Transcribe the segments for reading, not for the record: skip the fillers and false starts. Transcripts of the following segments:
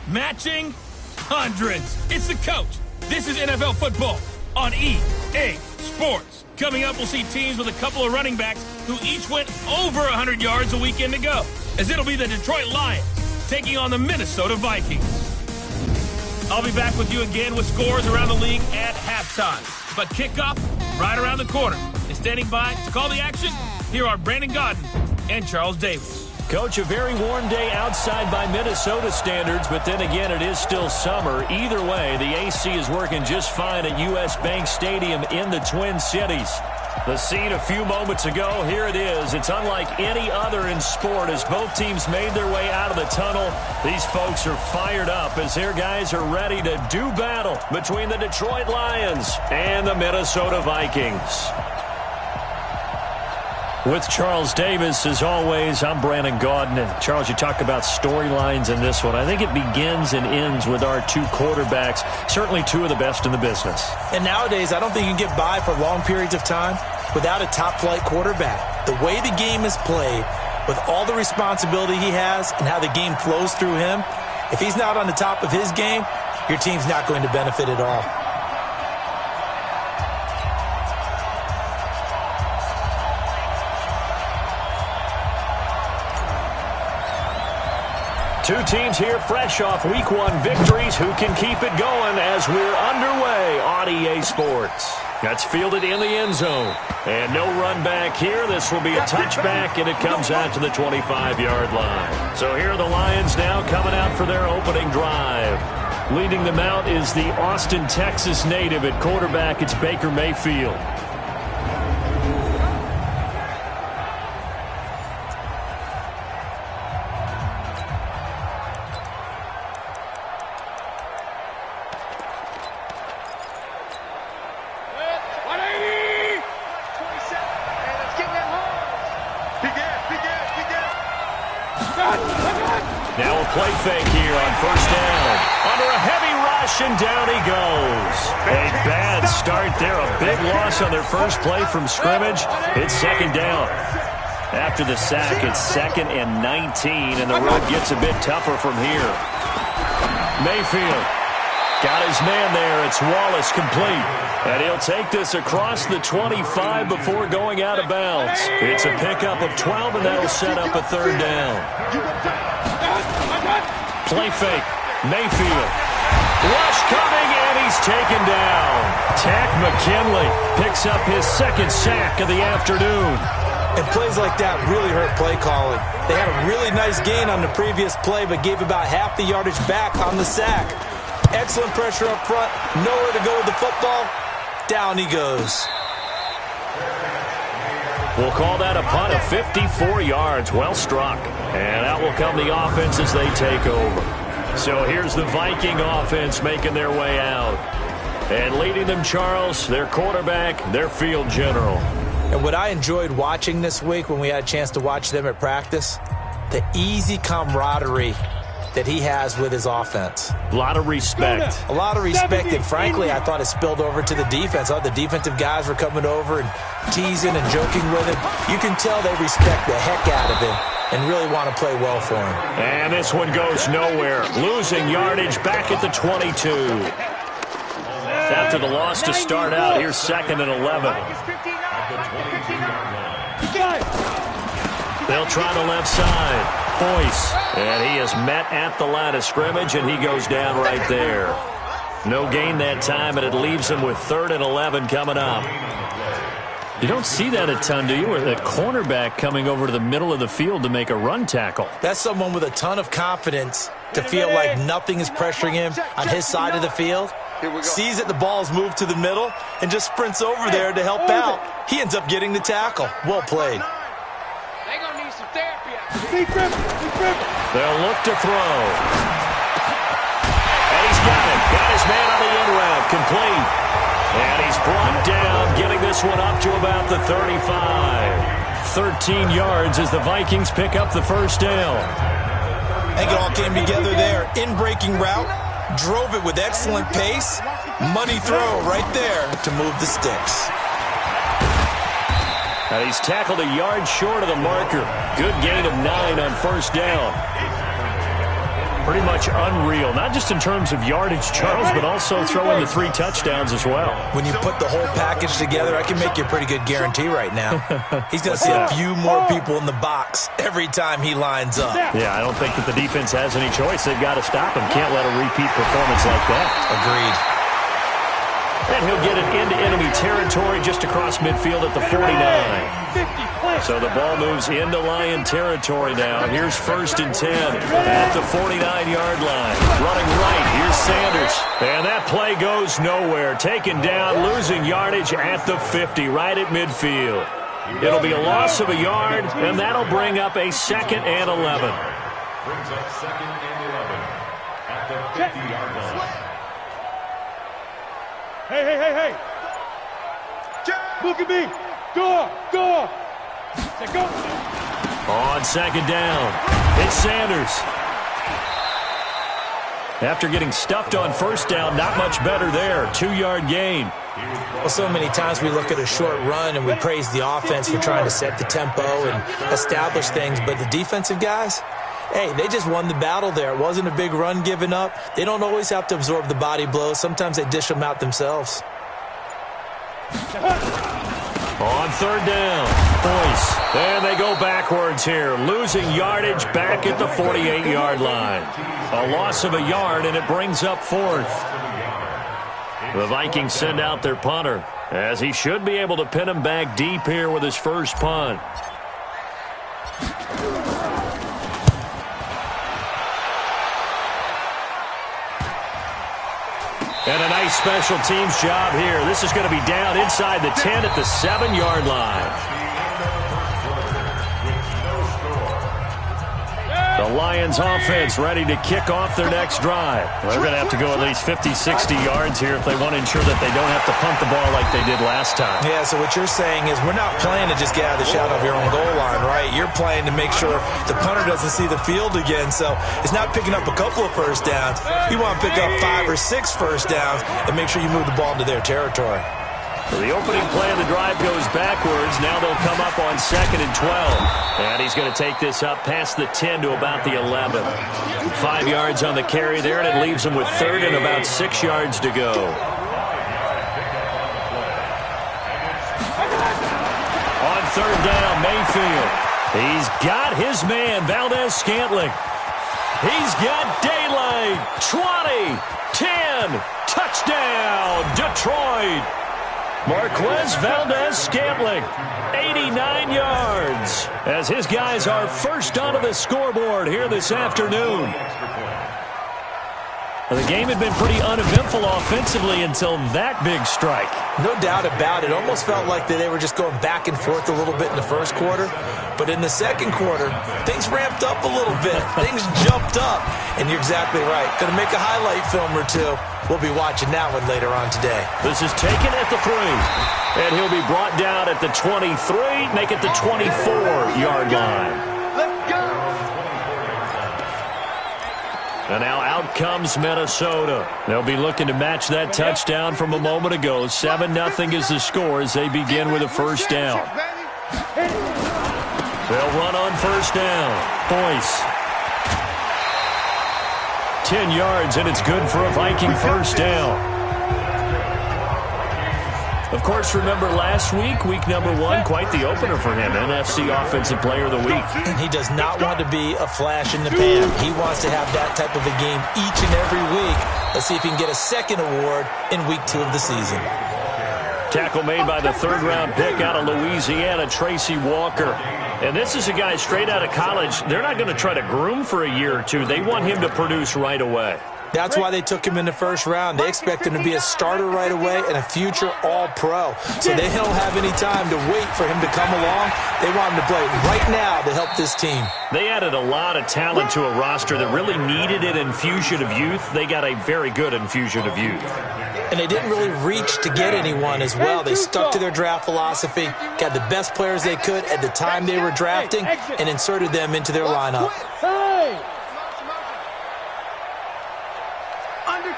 Matching hundreds. It's the coach. This is NFL football on EA Sports. Coming up, we'll see teams with a couple of running backs who each went over 100 yards a weekend ago, as it'll be the Detroit Lions taking on the Minnesota Vikings. I'll be back with you again with scores around the league at halftime. But kickoff right around the corner. And standing by to call the action, here are Brandon Gaudin and Charles Davis. Coach, a very warm day outside by Minnesota standards, but then again, it is still summer. Either way, the AC is working just fine at U.S. Bank Stadium in the Twin Cities. The scene a few moments ago, here it is. It's unlike any other in sport as both teams made their way out of the tunnel. These folks are fired up as their guys are ready to do battle between the Detroit Lions and the Minnesota Vikings. With Charles Davis, as always, I'm Brandon Gaudin. And Charles, you talk about storylines in this one. I think it begins and ends with our two quarterbacks, certainly two of the best in the business. And nowadays, I don't think you can get by for long periods of time without a top-flight quarterback. The way the game is played, with all the responsibility he has and how the game flows through him, if he's not on the top of his game, your team's not going to benefit at all. Two teams here fresh off Week 1 victories who can keep it going as we're underway on EA Sports. That's fielded in the end zone. And no run back here. This will be a touchback, and it comes out to the 25-yard line. So here are the Lions now coming out for their opening drive. Leading them out is the Austin, Texas native at quarterback. It's Baker Mayfield. Now a play fake here on first down. Under a heavy rush, and down he goes. A bad start there. A big loss on their first play from scrimmage. It's second down. After the sack, it's 2nd and 19, and the road gets a bit tougher from here. Mayfield got his man there. It's Wallace complete. And he'll take this across the 25 before going out of bounds. It's a pickup of 12, and that'll set up a third down. Play fake. Mayfield. Rush coming, and he's taken down. Tack McKinley picks up his second sack of the afternoon. And plays like that really hurt play calling. They had a really nice gain on the previous play, but gave about half the yardage back on the sack. Excellent pressure up front. Nowhere to go with the football. Down he goes. We'll call that a punt of 54 yards. Well struck. And out will come the offense as they take over. So here's the Viking offense making their way out. And leading them, Charles, their quarterback, their field general. And what I enjoyed watching this week when we had a chance to watch them at practice, the easy camaraderie that he has with his offense. A lot of respect. A lot of respect, and frankly, I thought it spilled over to the defense. All the defensive guys were coming over and teasing and joking with him. You can tell they respect the heck out of him and really want to play well for him. And this one goes nowhere. Losing yardage back at the 22. After the loss to start out, here's 2nd and 11. They'll try the left side. Boyce. And he is met at the line of scrimmage, and he goes down right there. No gain that time, and it leaves him with 3rd and 11 coming up. You don't see that a ton, do you? Or the cornerback coming over to the middle of the field to make a run tackle. That's someone with a ton of confidence to feel like nothing is pressuring him on his side of the field. Sees that the ball's moved to the middle and just sprints over there to help out. He ends up getting the tackle. Well played. They're going to need some therapy. They'll look to throw. And he's got it. Got his man on the end route. Complete. And he's brought down, getting this one up to about the 35. 13 yards as the Vikings pick up the first down. I think it all came together there. In-breaking route. Drove it with excellent pace. Money throw right there to move the sticks. And he's tackled a yard short of the marker. Good gain of 9 on first down. pretty much unreal. Not just in terms of yardage, Charles, but also throwing the 3 touchdowns as well. When you put the whole package together, I can make you a pretty good guarantee right now. He's going to see a few more people in the box every time he lines up. Yeah, I don't think that the defense has any choice. They've got to stop him. Can't let a repeat performance like that. Agreed. And he'll get it into enemy territory just across midfield at the 49. So the ball moves into Lion territory now. Here's 1st and 10 at the 49-yard line. Running right, here's Sanders. And that play goes nowhere. Taken down, losing yardage at the 50, right at midfield. It'll be a loss of a yard, and that'll bring up a 2nd and 11. Brings up 2nd and 11 at the 50-yard line. Hey. Look at me. Go. Say go. On 2nd down, it's Sanders. After getting stuffed on 1st down, not much better there. 2-yard gain. Well, so many times we look at a short run and we praise the offense for trying to set the tempo and establish things, but the defensive guys, hey, they just won the battle there. It wasn't a big run given up. They don't always have to absorb the body blows. Sometimes they dish them out themselves. On 3rd down, Boyce. And they go backwards here, losing yardage back at the 48-yard line. A loss of a yard, and it brings up 4th. The Vikings send out their punter, as he should be able to pin him back deep here with his first punt. And a nice special teams job here. This is going to be down inside the 10 at the 7-yard line. The Lions offense ready to kick off their next drive. Well, they're going to have to go at least 50, 60 yards here if they want to ensure that they don't have to punt the ball like they did last time. Yeah, so what you're saying is we're not playing to just get out of the shadow of your own goal line, right? You're playing to make sure the punter doesn't see the field again. So it's not picking up a couple of 1st downs. You want to pick up 5 or 6 1st downs and make sure you move the ball into their territory. So the opening play of the drive goes backwards. Now they'll come up on 2nd and 12. And he's going to take this up past the 10 to about the 11. 5 yards on the carry there, and it leaves him with 3rd and about 6 yards to go. On 3rd down, Mayfield. He's got his man, Valdez-Scantling. He's got daylight. 20, 10, touchdown, Detroit. Marquez Valdez-Scantling, 89 yards, as his guys are first onto the scoreboard here this afternoon. The game had been pretty uneventful offensively until that big strike. No doubt about it. Almost felt like they were just going back and forth a little bit in the 1st quarter. But in the 2nd quarter, things ramped up a little bit. Things jumped up. And you're exactly right. Going to make a highlight film or two. We'll be watching that one later on today. This is taken at the 3. And he'll be brought down at the 23, make it the 24-yard line. Let's go. And now out comes Minnesota. They'll be looking to match that touchdown from a moment ago. 7-0 is the score as they begin with a 1st down. They'll run on 1st down. Boyce. 10 yards, and it's good for a Viking 1st down. Of course, remember last week, week number 1, quite the opener for him. NFC Offensive Player of the Week. And he does not want to be a flash in the pan. He wants to have that type of a game each and every week. Let's see if he can get a 2nd award in week 2 of the season. Tackle made by the 3rd-round pick out of Louisiana, Tracy Walker. And this is a guy straight out of college. They're not going to try to groom for a year or two. They want him to produce right away. That's why they took him in the 1st round. They expect him to be a starter right away and a future All-Pro. So they don't have any time to wait for him to come along. They want him to play right now to help this team. They added a lot of talent to a roster that really needed an infusion of youth. They got a very good infusion of youth. And they didn't really reach to get anyone as well. They stuck to their draft philosophy, got the best players they could at the time they were drafting, and inserted them into their lineup.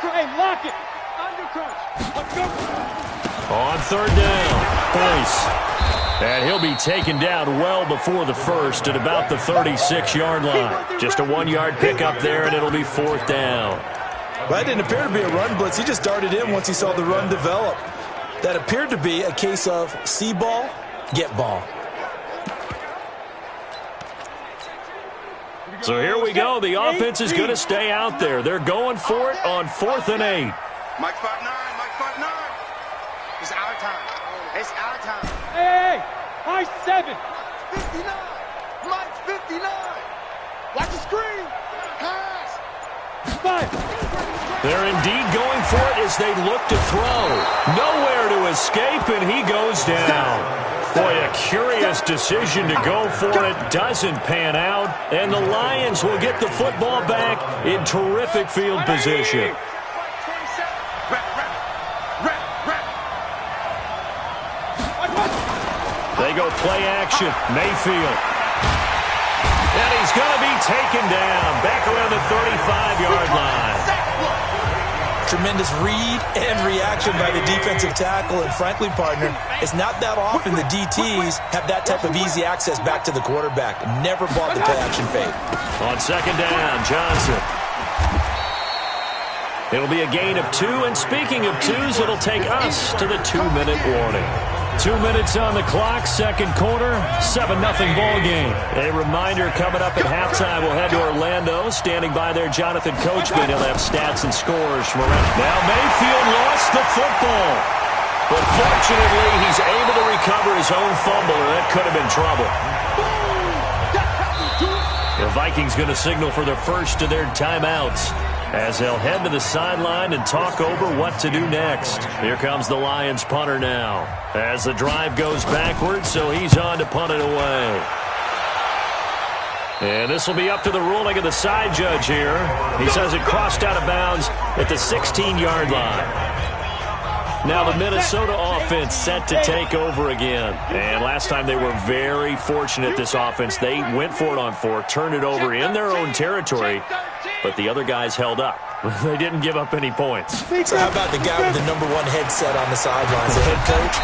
Hey, lock it. Under crunch. Let's go. On 3rd down, Boyce. And he'll be taken down well before the first at about the 36-yard line. Just a 1-yard pickup there, and it'll be 4th down. Well, that didn't appear to be a run blitz. He just darted in once he saw the run develop. That appeared to be a case of see ball, get ball. So here we go. The offense is going to stay out there. They're going for it on 4th and 8. Mike 5-9, Mike 5-9. It's our time. It's our time. Hey, high 7. 59. Mike 59. Watch the screen. Pass. 5. They're indeed going for it as they look to throw. Nowhere to escape, and he goes down. Boy, a curious decision to go for it. Doesn't pan out, and the Lions will get the football back in terrific field position. They go play action. Mayfield. And he's going to be taken down back around the 35-yard line. Tremendous read and reaction by the defensive tackle. And frankly, partner, it's not that often the DTs have that type of easy access back to the quarterback. Never bought the play-action fake. On 2nd down, Johnson. It'll be a gain of 2. And speaking of 2s, it'll take us to the 2-minute warning. 2 minutes on the clock, 2nd quarter, 7-0 ball game. A reminder coming up at halftime, we'll head to Orlando. Standing by there, Jonathan Coachman. He'll have stats and scores from around. Now Mayfield lost the football. But fortunately, he's able to recover his own fumble, or that could have been trouble. The Vikings going to signal for their first of their timeouts, as they'll head to the sideline and talk over what to do next. Here comes the Lions punter now, as the drive goes backwards, so he's on to punt it away. And this will be up to the ruling of the side judge here. He says it crossed out of bounds at the 16-yard line. Now the Minnesota offense set to take over again. And last time they were very fortunate, this offense. They went for it on 4, turned it over in their own territory, but the other guys held up. They didn't give up any points. So how about the guy with the #1 headset on the sidelines, the head coach?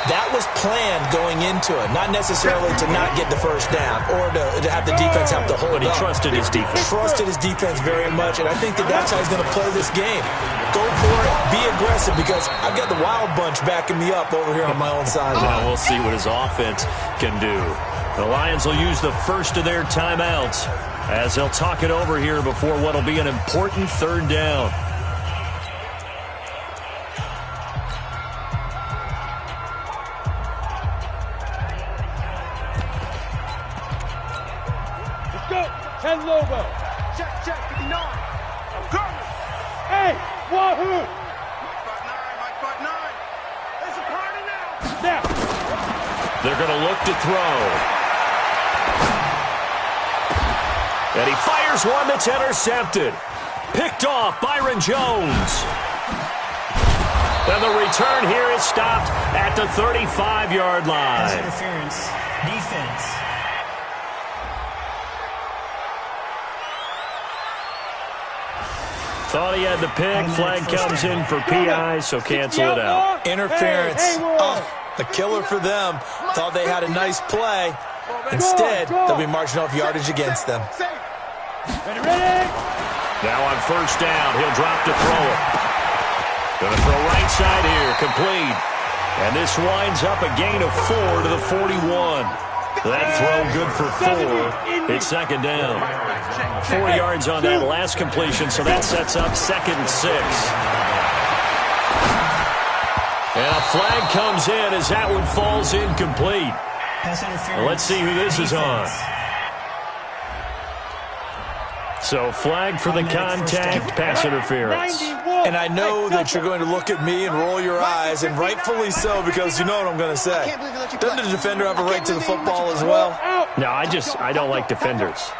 That was planned going into it, not necessarily to not get the first down or to have the defense have to hold up. But he trusted his defense. Trusted his defense very much, and I think that's how he's going to play this game. Go for it, be aggressive, because I've got the wild bunch backing me up over here on my own side. Now we'll see what his offense can do. The Lions will use the first of their timeouts, as they'll talk it over here before what will be an important 3rd down. Let's go. 10 Lobo. Check, 59. I'm coming. Hey, Wahoo. Mike 5-9. There's a party now. Now. They're going to look to throw. And he fires one that's intercepted. Picked off Byron Jones. And the return here is stopped at the 35-yard line. Pass interference. Defense. Thought he had the pick. Flag comes in for PI, so cancel it out. Interference. A killer for them. Thought they had a nice play. Instead, they'll be marching off yardage against them. Ready? Now on 1st down, he'll drop to throw it. Going to throw right side here, complete. And this winds up a gain of 4 to the 41. That throw good for 4. It's 2nd down. 4 yards on that last completion, so that sets up 2nd and 6. And a flag comes in as that one falls incomplete. Well, let's see who this is on. So flag for the contact, pass interference. And I know that you're going to look at me and roll your eyes, and rightfully so, because you know what I'm going to say. Doesn't the defender have a right to the football as well? No, I don't like defenders.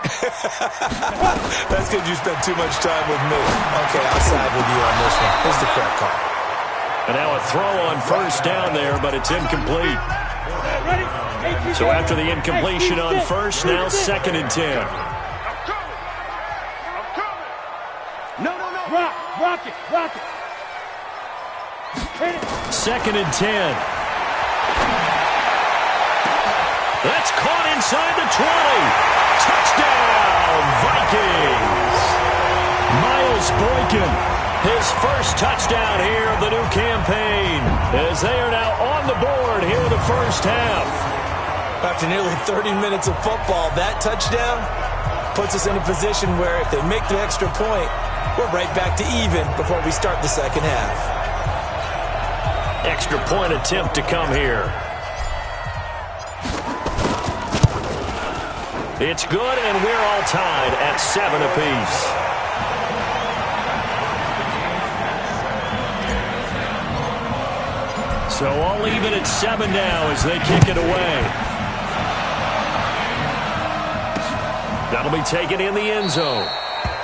That's because you spent too much time with me. Okay, I'll side with you on this one. Here's the correct call. And now a throw on 1st down there, but it's incomplete. So after the incompletion on 1st, now 2nd and 10. Rock it. 2nd and 10. It's caught inside the 20. Touchdown, Vikings. Miles Boykin, his first touchdown here of the new campaign, as they are now on the board here in the first half. After nearly 30 minutes of football, that touchdown puts us in a position where if they make the extra point, we're right back to even before we start the second half. Extra point attempt to come here. It's good, and we're all tied at 7 apiece. So all even at 7 now as they kick it away. That'll be taken in the end zone.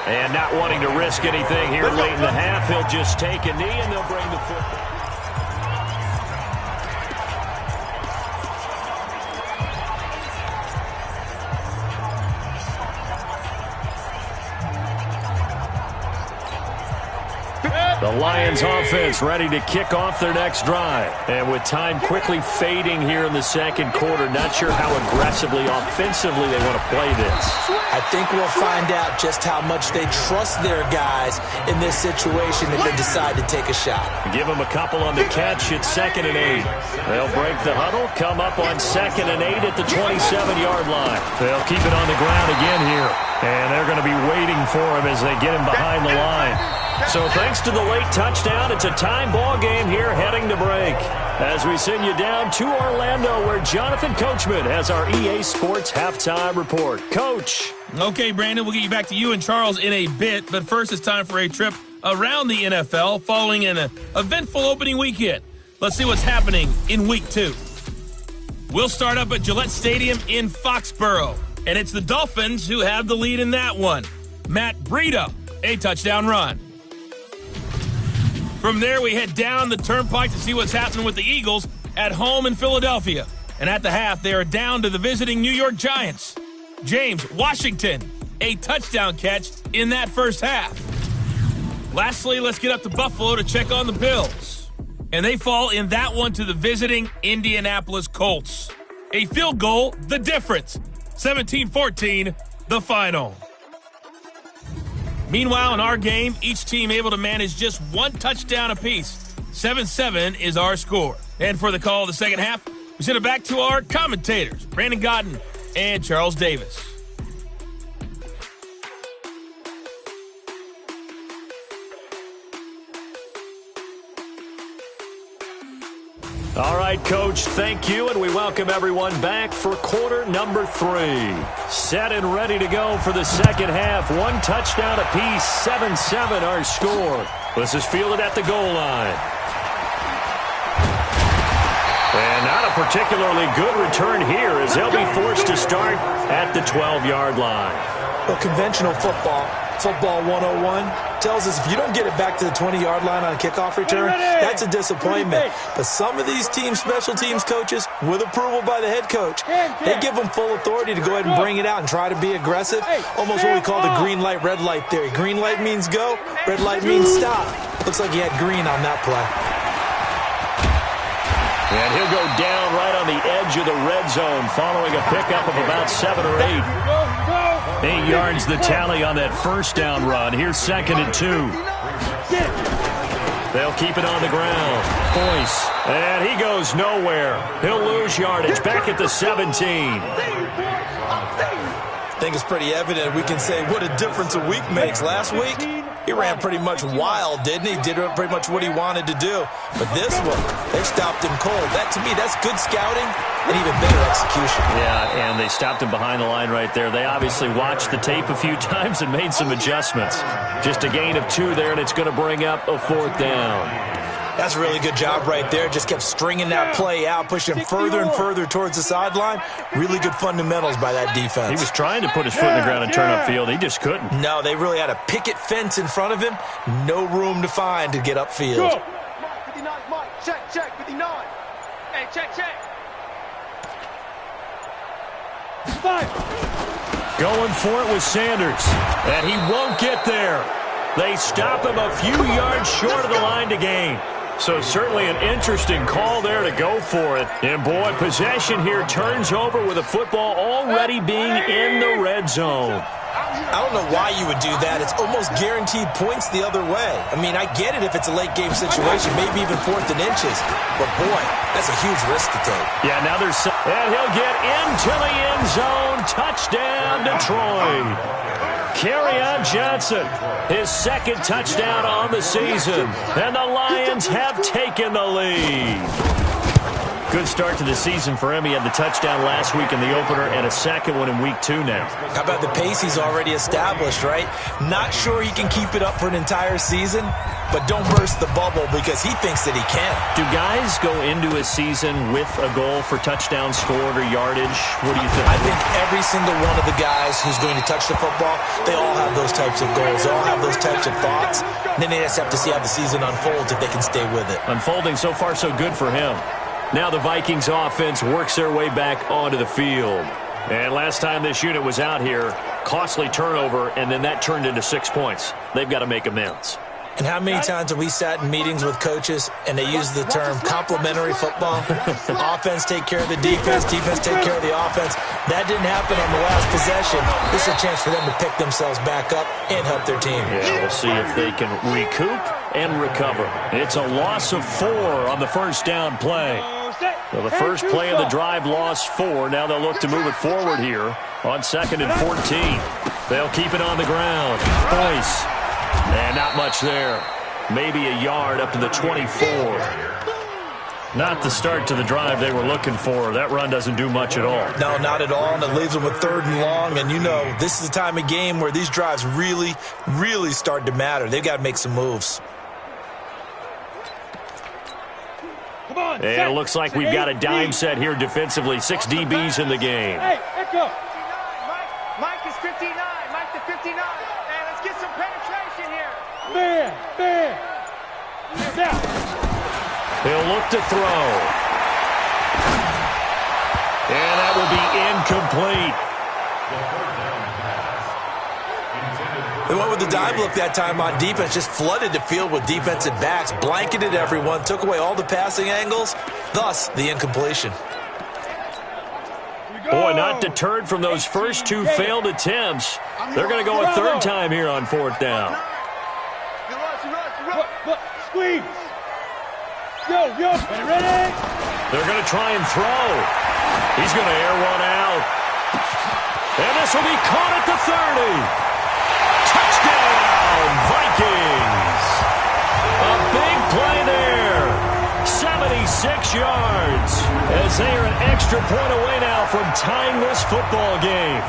And not wanting to risk anything here late in the half, he'll just take a knee and they'll bring the football. The Lions offense ready to kick off their next drive. And with time quickly fading here in the second quarter, not sure how aggressively, offensively they want to play this. I think we'll find out just how much they trust their guys in this situation if they decide to take a shot. Give them a couple on the catch. It's 2nd and 8. They'll break the huddle, come up on 2nd and 8 at the 27-yard line. They'll keep it on the ground again here. And they're going to be waiting for him as they get him behind the line. So thanks to the late touchdown, it's a time ball game here heading to break. As we send you down to Orlando, where Jonathan Coachman has our EA Sports Halftime Report. Coach. Okay, Brandon, we'll get you back to you and Charles in a bit. But first, it's time for a trip around the NFL following an eventful opening weekend. Let's see what's happening in Week 2. We'll start up at Gillette Stadium in Foxborough. And it's the Dolphins who have the lead in that one. Matt Breida, a touchdown run. From there, we head down the turnpike to see what's happening with the Eagles at home in Philadelphia. And at the half, they are down to the visiting New York Giants. James Washington, a touchdown catch in that first half. Lastly, let's get up to Buffalo to check on the Bills. And they fall in that one to the visiting Indianapolis Colts. A field goal, the difference. 17-14, the final. Meanwhile, in our game, each team able to manage just one touchdown apiece. 7-7 is our score. And for the call of the second half, we send it back to our commentators, Brandon Godden and Charles Davis. All right, Coach, thank you, and we welcome everyone back for quarter number 3. Set and ready to go for the second half. One touchdown apiece, 7-7 our score. This is fielded at the goal line. And not a particularly good return here as they'll be forced to start at the 12-yard line. Well, conventional football 101, tells us if you don't get it back to the 20-yard line on a kickoff return, that's a disappointment. But some of these special teams coaches, with approval by the head coach, they give them full authority to go ahead and bring it out and try to be aggressive. Almost what we call the green light, red light theory. Green light means go, red light means stop. Looks like he had green on that play. And he'll go down right on the edge of the red zone following a pickup of about 7 or 8. 8 yards the tally on that first down run. Here's 2nd and 2. They'll keep it on the ground. Boyce. And he goes nowhere. He'll lose yardage back at the 17. I think it's pretty evident we can say what a difference a week makes. Last week, he ran pretty much wild, didn't he? Did pretty much what he wanted to do. But this one, they stopped him cold. That, to me, that's good scouting and even better execution. Yeah, and they stopped him behind the line right there. They obviously watched the tape a few times and made some adjustments. Just a gain of 2 there, and it's going to bring up a 4th down. That's a really good job right there. Just kept stringing that play out, pushing him further and further towards the sideline. Really good fundamentals by that defense. He was trying to put his foot in the ground and turn upfield. He just couldn't. No, they really had a picket fence in front of him. No room to find to get upfield. Mike, 59, Mike. Check, 59. Hey, check. Going for it with Sanders. And he won't get there. They stop him a few yards short of the line to gain. So certainly an interesting call there to go for it. And, boy, possession here turns over with the football already being in the red zone. I don't know why you would do that. It's almost guaranteed points the other way. I mean, I get it if it's a late-game situation, maybe even 4th and inches. But, boy, that's a huge risk to take. Yeah, now there's some, and he'll get into the end zone. Touchdown, Detroit. Kerryon Johnson, his 2nd touchdown on the season. And the Lions have taken the lead. Good start to the season for him. He had the touchdown last week in the opener and a 2nd one in week 2 now. How about the pace he's already established, right? Not sure he can keep it up for an entire season, but don't burst the bubble because he thinks that he can. Do guys go into a season with a goal for touchdown scored or yardage? What do you think? I think every single one of the guys who's going to touch the football, they all have those types of goals. They all have those types of thoughts. And then they just have to see how the season unfolds if they can stay with it. Unfolding so far so good for him. Now the Vikings offense works their way back onto the field. And last time this unit was out here, costly turnover, and then that turned into 6 points. They've got to make amends. And how many times have we sat in meetings with coaches and they use the term complementary football? Offense take care of the defense, defense take care of the offense. That didn't happen on the last possession. This is a chance for them to pick themselves back up and help their team. Yeah, we'll see if they can recoup and recover. It's a loss of 4 on the first down play. So the first play of the drive lost 4. Now they'll look to move it forward here on 2nd and 14. They'll keep it on the ground. Boyce. And not much there. Maybe a yard up to the 24. Not the start to the drive they were looking for. That run doesn't do much at all. No, not at all, and it leaves them with 3rd and long. And, you know, this is the time of game where these drives really, really start to matter. They've got to make some moves. And it looks like we've got a dime set here defensively. 6 DBs in the game. Hey, echo. Mike is 59. Mike to 59. Hey, let's get some penetration here. Man. Now. He'll look to throw. And that will be incomplete. They went with the dive look that time on defense, just flooded the field with defensive backs, blanketed everyone, took away all the passing angles, thus the incompletion. Boy, not deterred from those first 2 failed attempts. They're going to go a 3rd time here on 4th down. Look, squeeze. Yo, ready? They're going to try and throw. He's going to air one out. And this will be caught at the 30. Touchdown, Vikings. A big play there. 76 yards. As they are an extra point away now from tying this football game.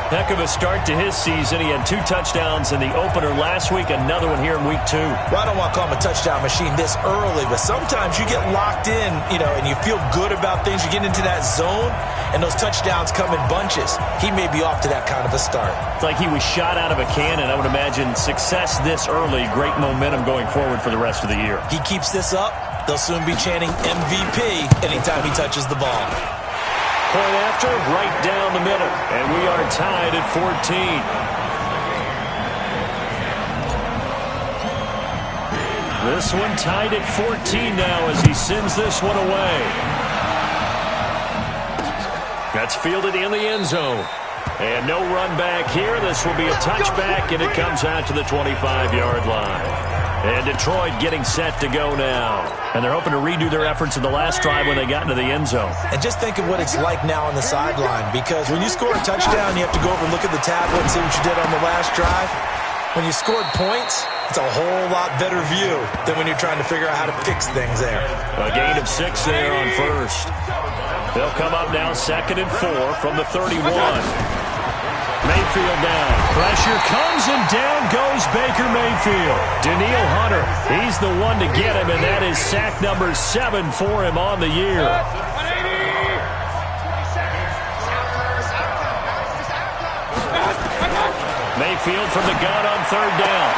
Heck of a start to his season. He had 2 touchdowns in the opener last week, another one here in week 2. Well, I don't want to call him a touchdown machine this early, but sometimes you get locked in, and you feel good about things. You get into that zone, and those touchdowns come in bunches. He may be off to that kind of a start. It's like he was shot out of a cannon. I would imagine success this early, great momentum going forward for the rest of the year. He keeps this up, they'll soon be chanting MVP anytime he touches the ball. Point after, right down the middle. And we are tied at 14. This one tied at 14 now as he sends this one away. That's fielded in the end zone. And no run back here. This will be a touchback, and it comes out to the 25-yard line. And Detroit getting set to go now. And they're hoping to redo their efforts in the last drive when they got into the end zone. And just think of what it's like now on the sideline, because when you score a touchdown, you have to go over and look at the tablet and see what you did on the last drive. When you scored points, it's a whole lot better view than when you're trying to figure out how to fix things there. A gain of 6 there on first. They'll come up now 2nd and 4 from the 31. Mayfield down. Pressure comes, and down goes Baker Mayfield. Daniil Hunter, he's the one to get him, and that is sack number 7 for him on the year. Mayfield from the gun on 3rd down.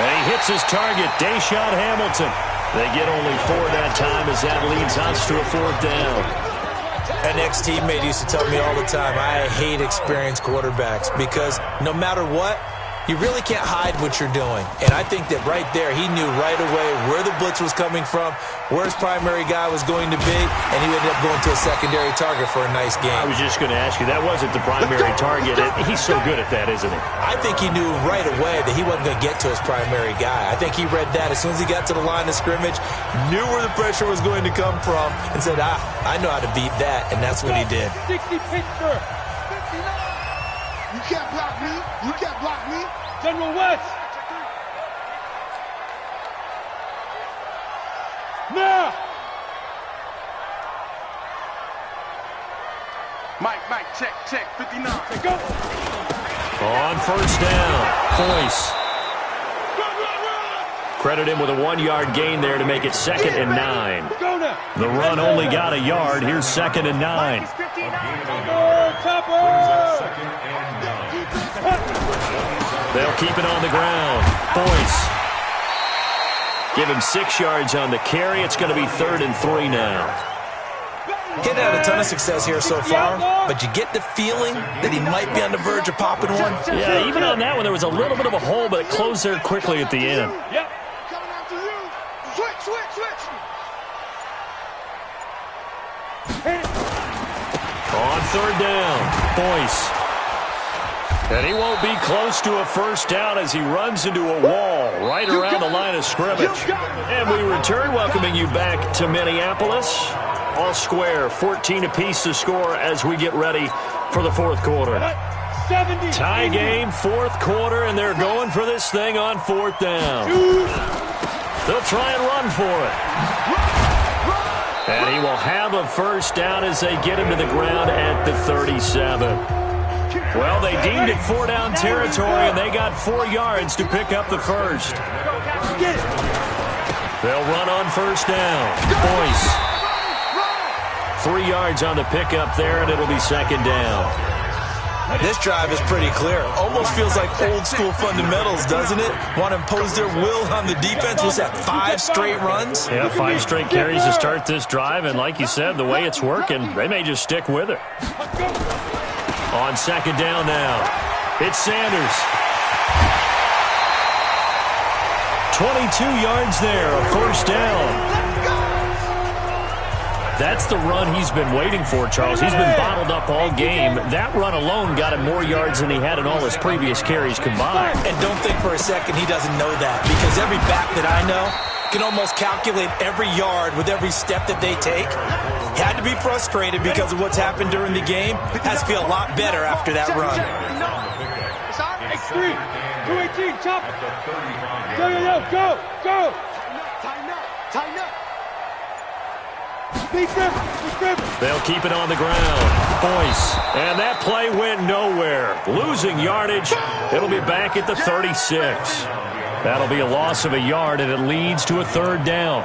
And he hits his target, Deshaun Hamilton. They get only 4 that time as that leads us to a 4th down. An ex-teammate used to tell me all the time, I hate experienced quarterbacks because no matter what, You really can't hide what you're doing. And I think that right there, he knew right away where the blitz was coming from, where his primary guy was going to be, and he ended up going to a secondary target for a nice game. I was just going to ask you, that wasn't the primary target. He's so good at that, isn't he? I think he knew right away that he wasn't going to get to his primary guy. I think he read that as soon as he got to the line of scrimmage, knew where the pressure was going to come from, and said, I know how to beat that, and that's what he did. 60 picture. You can't block me. You can't block me. General West. Now. Mike, check, 59. Go. On first down, Boyce. Credit him with a 1-yard gain there to make it 2nd and 9. Go now. The run only got a yard. Here's 2nd and 9. They'll keep it on the ground. Boyce. Give him 6 yards on the carry. It's going to be 3rd and 3 now. He's had a ton of success here so far, but you get the feeling that he might be on the verge of popping one. Yeah, even on that one, there was a little bit of a hole, but it closed there quickly at the end. Yep. Coming after you. Switch. On 3rd down, Boyce. And he won't be close to a first down as he runs into a wall right around the line of scrimmage. And we return, welcoming you back to Minneapolis. All square, 14 apiece to score as we get ready for the 4th quarter. Tie game, 4th quarter, and they're going for this thing on 4th down. They'll try and run for it. And he will have a first down as they get him to the ground at the 37. Well, they deemed it 4-down territory, and they got 4 yards to pick up the first. They'll run on first down. Boyce. 3 yards on the pickup there, and it'll be 2nd down. This drive is pretty clear. Almost feels like old-school fundamentals, doesn't it? Want to impose their will on the defense. Was that 5 straight runs? Yeah, 5 straight carries to start this drive, and like you said, the way it's working, they may just stick with it. On 2nd down now, it's Sanders. 22 yards there, a first down. That's the run he's been waiting for, Charles. He's been bottled up all game. That run alone got him more yards than he had in all his previous carries combined. And don't think for a second he doesn't know that, because every back that I know can almost calculate every yard with every step that they take. He had to be frustrated because of what's happened during the game. Has to feel a lot better after that run. X3, 218, chop. Go. Tighten up. They'll keep it on the ground. Boyce. And that play went nowhere. Losing yardage. It'll be back at the 36. That'll be a loss of a yard, and it leads to a 3rd down.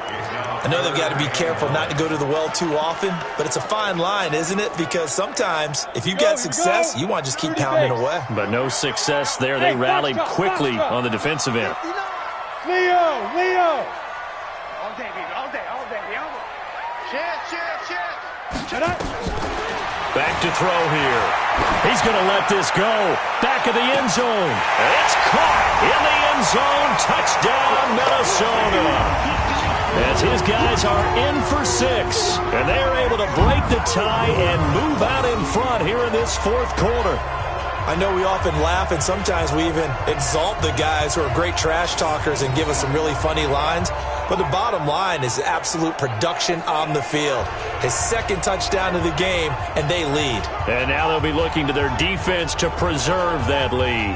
I know they've got to be careful not to go to the well too often, but it's a fine line, isn't it? Because sometimes, if you've got success, you want to just keep pounding away. But no success there. They rallied quickly on the defensive end. Leo. All day, baby. All day. Shut up. Back to throw here. He's going to let this go. Back of the end zone. It's caught in the end zone. Touchdown, Minnesota. As his guys are in for 6. And they are able to break the tie and move out in front here in this 4th quarter. I know we often laugh, and sometimes we even exalt the guys who are great trash talkers and give us some really funny lines. But the bottom line is absolute production on the field. His 2nd touchdown of the game, and they lead. And now they'll be looking to their defense to preserve that lead.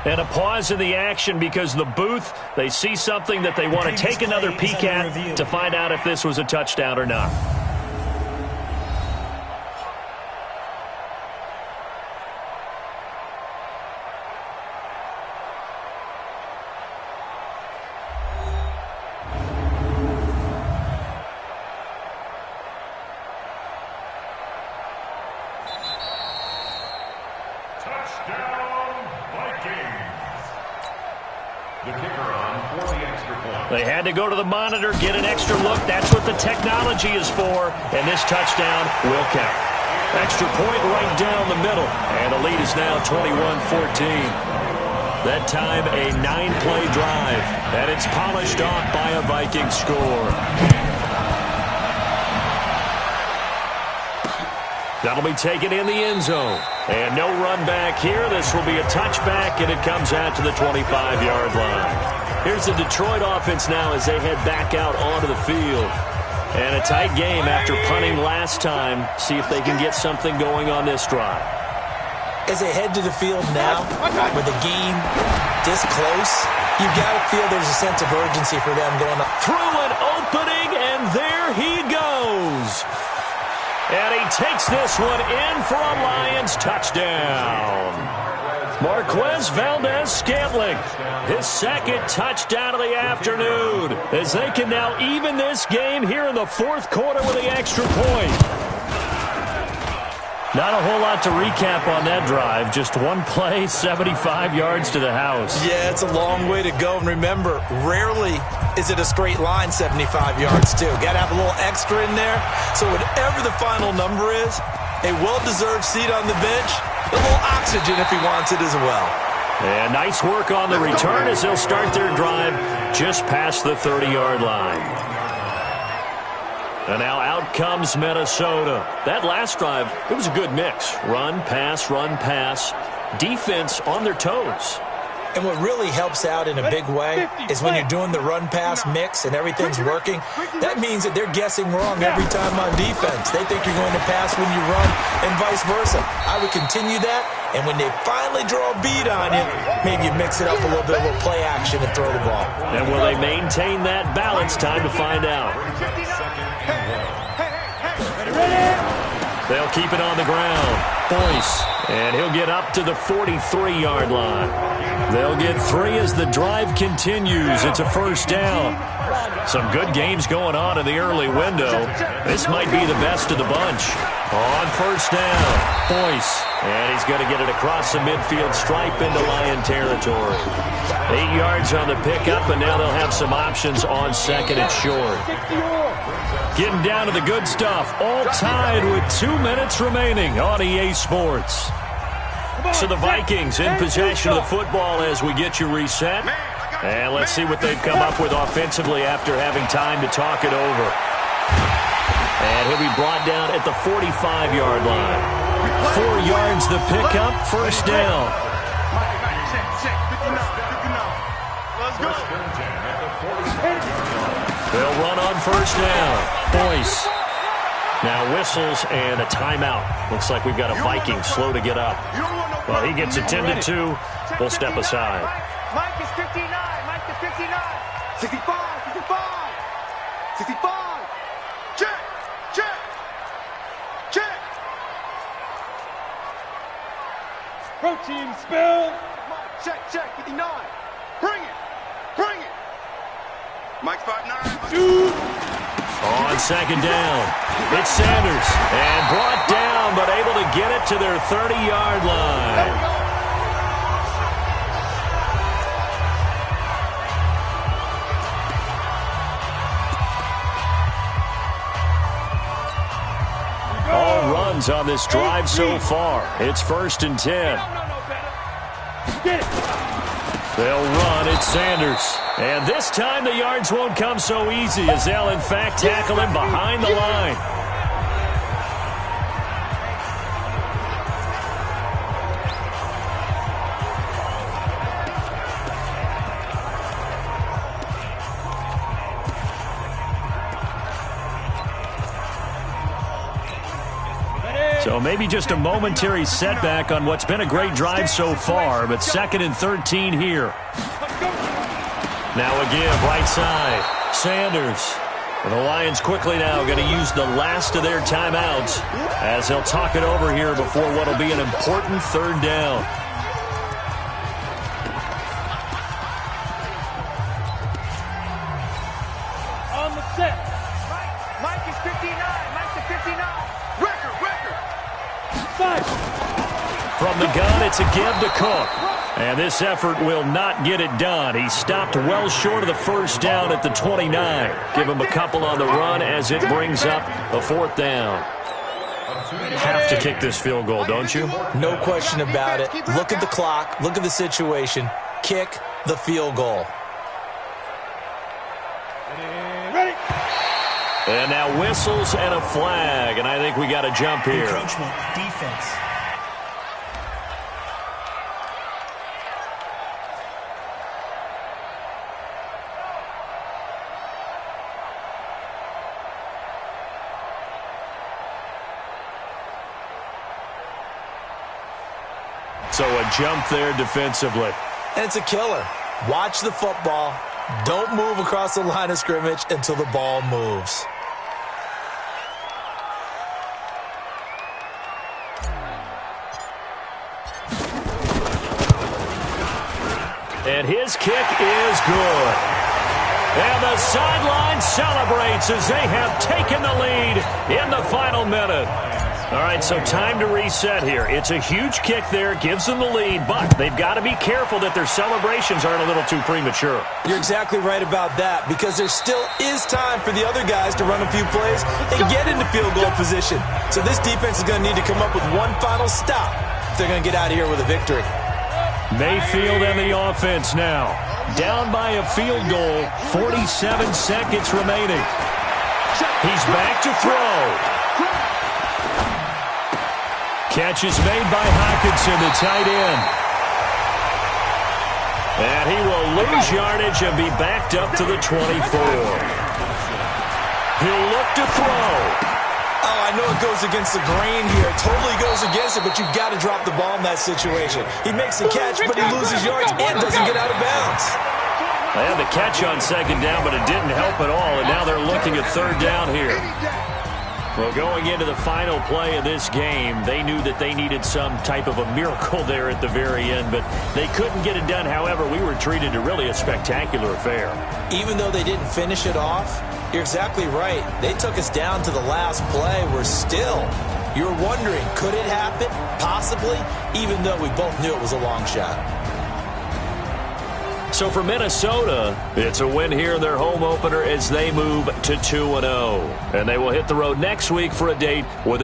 And a pause in the action because the booth, they see something that they want to take another peek at to find out if this was a touchdown or not. The kicker on for the extra point. They had to go to the monitor, get an extra look. That's what the technology is for. And this touchdown will count. Extra point right down the middle. And the lead is now 21-14. That time, a 9-play drive. And it's polished off by a Viking score. That'll be taken in the end zone. And no run back here. This will be a touchback, and it comes out to the 25-yard line. Here's the Detroit offense now as they head back out onto the field. And a tight game after punting last time. See if they can get something going on this drive. As they head to the field now, with the game this close, you've got to feel there's a sense of urgency for them going up. Through an opening, and there he goes. And he takes this one in for a Lions touchdown. Marquez Valdez-Scantling, his second touchdown of the afternoon, as they can now even this game here in the fourth quarter with the extra point. Not a whole lot to recap on that drive. Just one play, 75 yards to the house. Yeah, it's a long way to go. And remember, rarely is it a straight line 75 yards, too. Got to have a little extra in there. So whatever the final number is, a well-deserved seat on the bench, a little oxygen if he wants it as well. And nice work on the return as they'll start their drive just past the 30-yard line. And now out comes Minnesota. That last drive, it was a good mix. Run, pass, defense on their toes. And what really helps out in a big way is when you're doing the run-pass mix and everything's working, that means that they're guessing wrong every time on defense. They think you're going to pass when you run and vice versa. I would continue that, and when they finally draw a beat on you, maybe you mix it up a little bit with play action and throw the ball. And will they maintain that balance? Time to find out. They'll keep it on the ground. Boyce, and he'll get up to the 43-yard line. They'll get 3 as the drive continues. It's a first down. Some good games going on in the early window. This might be the best of the bunch. On first down, Boyce, and he's going to get it across the midfield stripe into Lion territory. 8 yards on the pickup, and now they'll have some options on second and short. Getting down to the good stuff, all tied with 2 minutes remaining on EA Sports. So the Vikings in possession of the football as we get you reset. And let's see what they've come up with offensively after having time to talk it over. And he'll be brought down at the 45-yard line. 4 yards the pickup, first down. They'll run on first down. Boyce. Now whistles and a timeout. Looks like we've got a Viking slow to get up. Well, he gets attended to. We'll step aside. Mike is 59. Mike to 59. 65. 65. 65. Check. Check. Check. Protein spill. Check. Check. 59. Bring it. Bring it. Mike's 5'9". Dude. On second down, it's Sanders. And brought down, but able to get it to their 30-yard line. All runs on this drive so far. It's 1st and 10. They'll run. It's Sanders. And this time the yards won't come so easy as they'll, in fact, tackle him behind the line. So maybe just a momentary setback on what's been a great drive so far, but 2nd and 13 here. Now a give, right side. Sanders. And the Lions quickly now going to use the last of their timeouts as they'll talk it over here before what will be an important 3rd down. On the set. Mike is 59. Mike to 59. Record. Five. From the gun, it's a give to Cook. And this effort will not get it done. He stopped well short of the first down at the 29. Give him a couple on the run as it brings up a fourth down. Have to kick this field goal, don't you? No question about it. Look at the clock. Look at the situation. Kick the field goal. Ready. And now whistles and a flag, and I think we got a jump here. Encroachment, defense. So a jump there defensively. And it's a killer. Watch the football. Don't move across the line of scrimmage until the ball moves. And his kick is good. And the sideline celebrates as they have taken the lead in the final minute. All right, so time to reset here. It's a huge kick there, gives them the lead, but they've got to be careful that their celebrations aren't a little too premature. You're exactly right about that, because there still is time for the other guys to run a few plays and get into field goal position. So this defense is going to need to come up with one final stop if they're going to get out of here with a victory. Mayfield and the offense now. Down by a field goal, 47 seconds remaining. He's back to throw. Catch is made by Hockenson, the tight end. And he will lose yardage and be backed up to the 24. He'll look to throw. Oh, I know it goes against the grain here. It totally goes against it, but you've got to drop the ball in that situation. He makes the catch, but he loses yards and doesn't get out of bounds. They had the catch on second down, but it didn't help at all, and now they're looking at third down here. Well, going into the final play of this game, they knew that they needed some type of a miracle there at the very end, but they couldn't get it done. However, we were treated to really a spectacular affair. Even though they didn't finish it off, you're exactly right. They took us down to the last play. We're still, you're wondering, could it happen? Possibly, even though we both knew it was a long shot. So for Minnesota, it's a win here in their home opener as they move to 2-0. And they will hit the road next week for a date with